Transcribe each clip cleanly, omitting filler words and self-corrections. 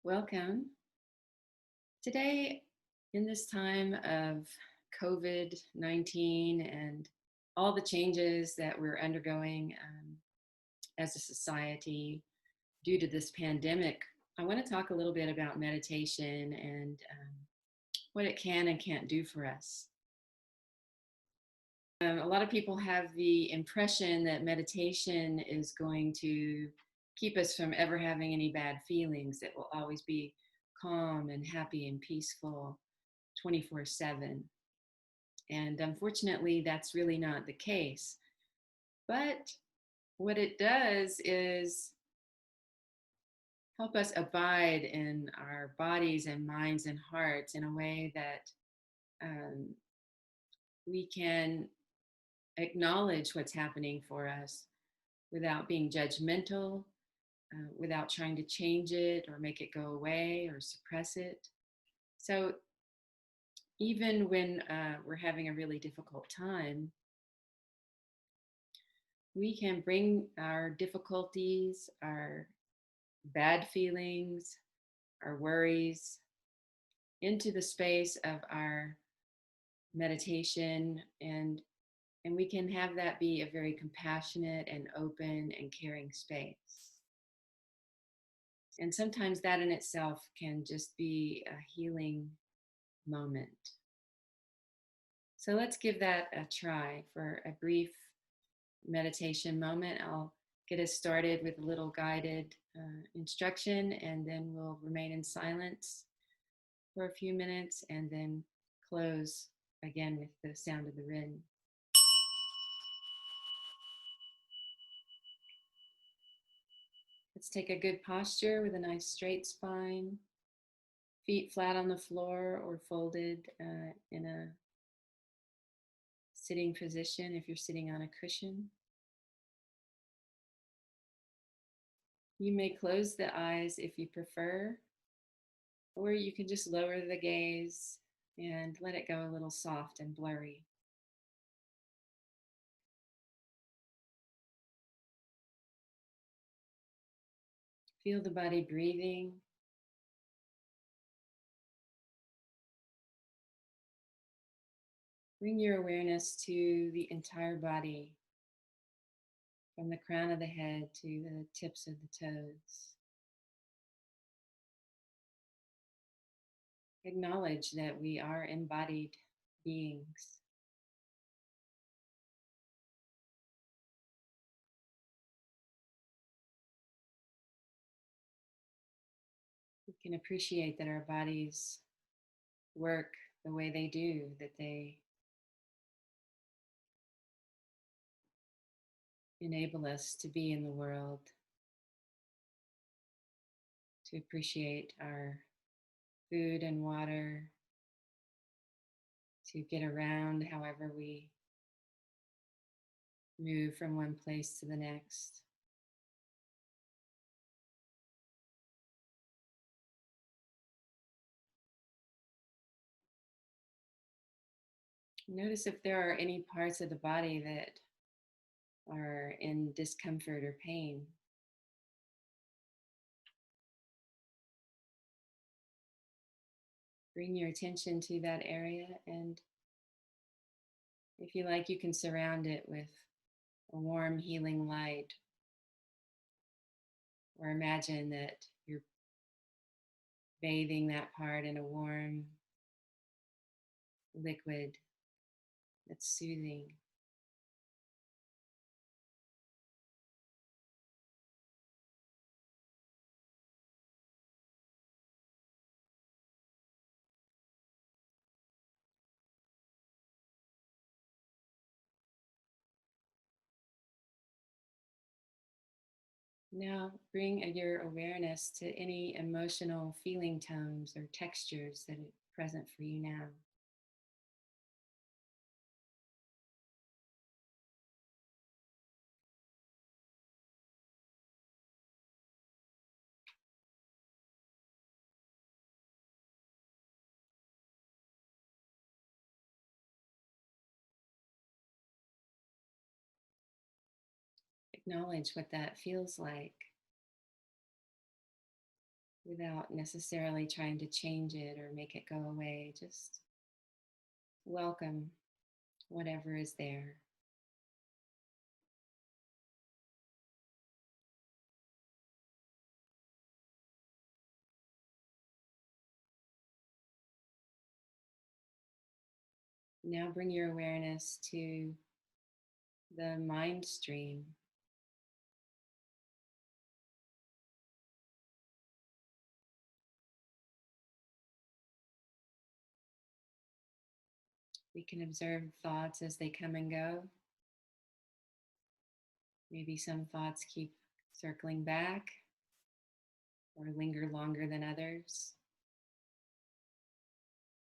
Welcome. Today, in this time of COVID 19 and all the changes that we're undergoing as a society due to this pandemic, I want to talk a little bit about meditation and what it can and can't do for us. A lot of people have the impression that meditation is going to keep us from ever having any bad feelings, that will always be calm and happy and peaceful 24/7. And unfortunately, that's really not the case. But what it does is help us abide in our bodies and minds and hearts in a way that um, we can acknowledge what's happening for us without being judgmental, without trying to change it or make it go away or suppress it. So even when we're having a really difficult time, we can bring our difficulties, our bad feelings, our worries into the space of our meditation, and we can have that be a very compassionate and open and caring space. And sometimes that in itself can just be a healing moment. So let's give that a try for a brief meditation moment. I'll get us started with a little guided instruction, and then we'll remain in silence for a few minutes and then close again with the sound of the ring. Let's take a good posture with a nice straight spine, feet flat on the floor or folded in a sitting position if you're sitting on a cushion. You may close the eyes if you prefer, or you can just lower the gaze and let it go a little soft and blurry. Feel the body breathing. Bring your awareness to the entire body, from the crown of the head to the tips of the toes. Acknowledge that we are embodied beings. We can appreciate that our bodies work the way they do, that they enable us to be in the world, to appreciate our food and water, to get around however we move from one place to the next. Notice if there are any parts of the body that are in discomfort or pain. Bring your attention to that area, and if you like, you can surround it with a warm, healing light, or imagine that you're bathing that part in a warm liquid that's soothing. Now bring your awareness to any emotional feeling tones or textures that are present for you now. Acknowledge what that feels like. without necessarily trying to change it or make it go away. Just welcome whatever is there. Now bring your awareness to the mind stream. We can observe thoughts as they come and go. Maybe some thoughts keep circling back or linger longer than others.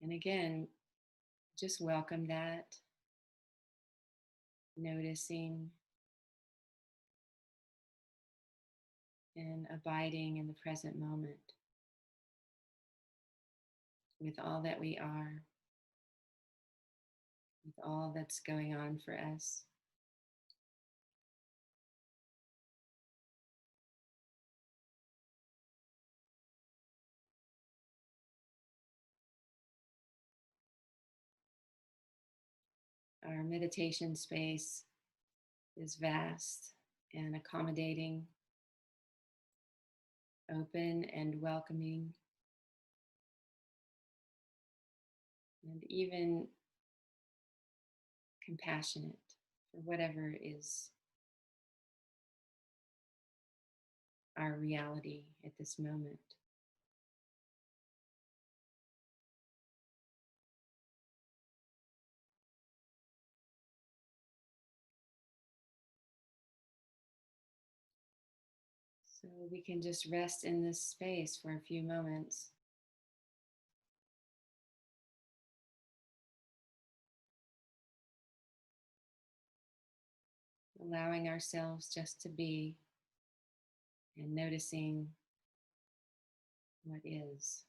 And again, just welcome that, noticing and abiding in the present moment with all that we are, with all that's going on for us. Our meditation space is vast and accommodating, open and welcoming, and even compassionate for whatever is our reality at this moment. So we can just rest in this space for a few moments, allowing ourselves just to be and noticing what is.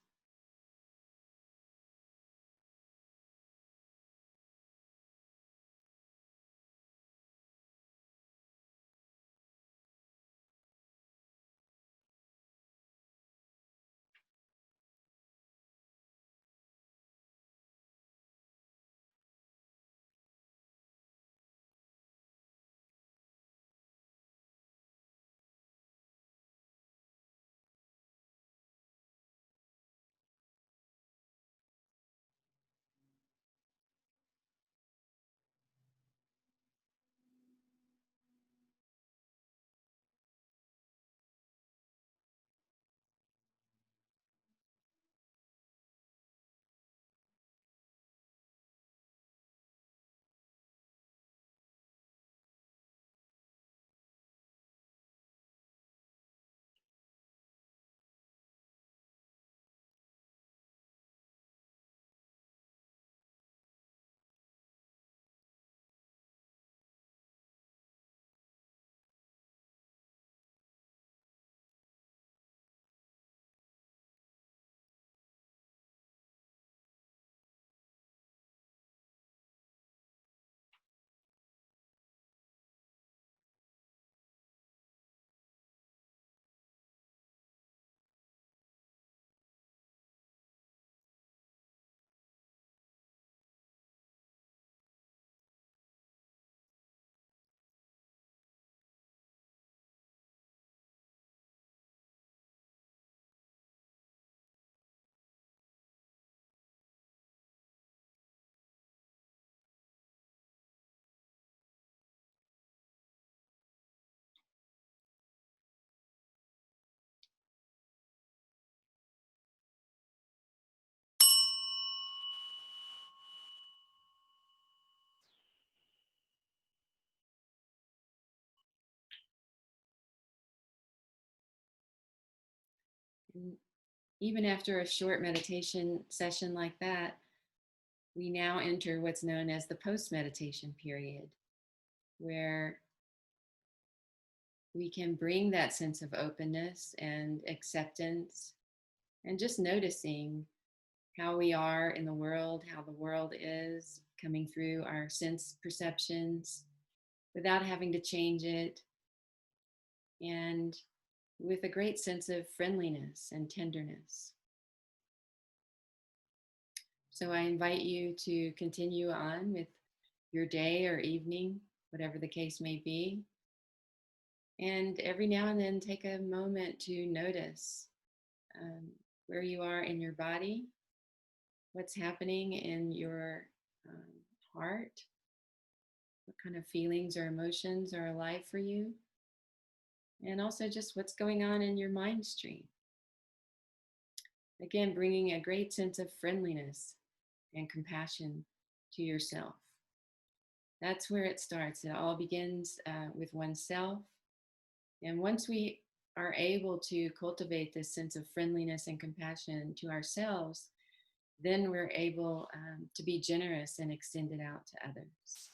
And even after a short meditation session like that, we now enter what's known as the post meditation period, where we can bring that sense of openness and acceptance and just noticing how we are in the world, how the world is coming through our sense perceptions without having to change it. And with a great sense of friendliness and tenderness. So I invite you to continue on with your day or evening, whatever the case may be. And every now and then, take a moment to notice um, where you are in your body, what's happening in your um, heart, what kind of feelings or emotions are alive for you, and also just what's going on in your mind stream. Again, bringing a great sense of friendliness and compassion to yourself. That's where it starts. It all begins with oneself. And once we are able to cultivate this sense of friendliness and compassion to ourselves, then we're able to be generous and extend it out to others.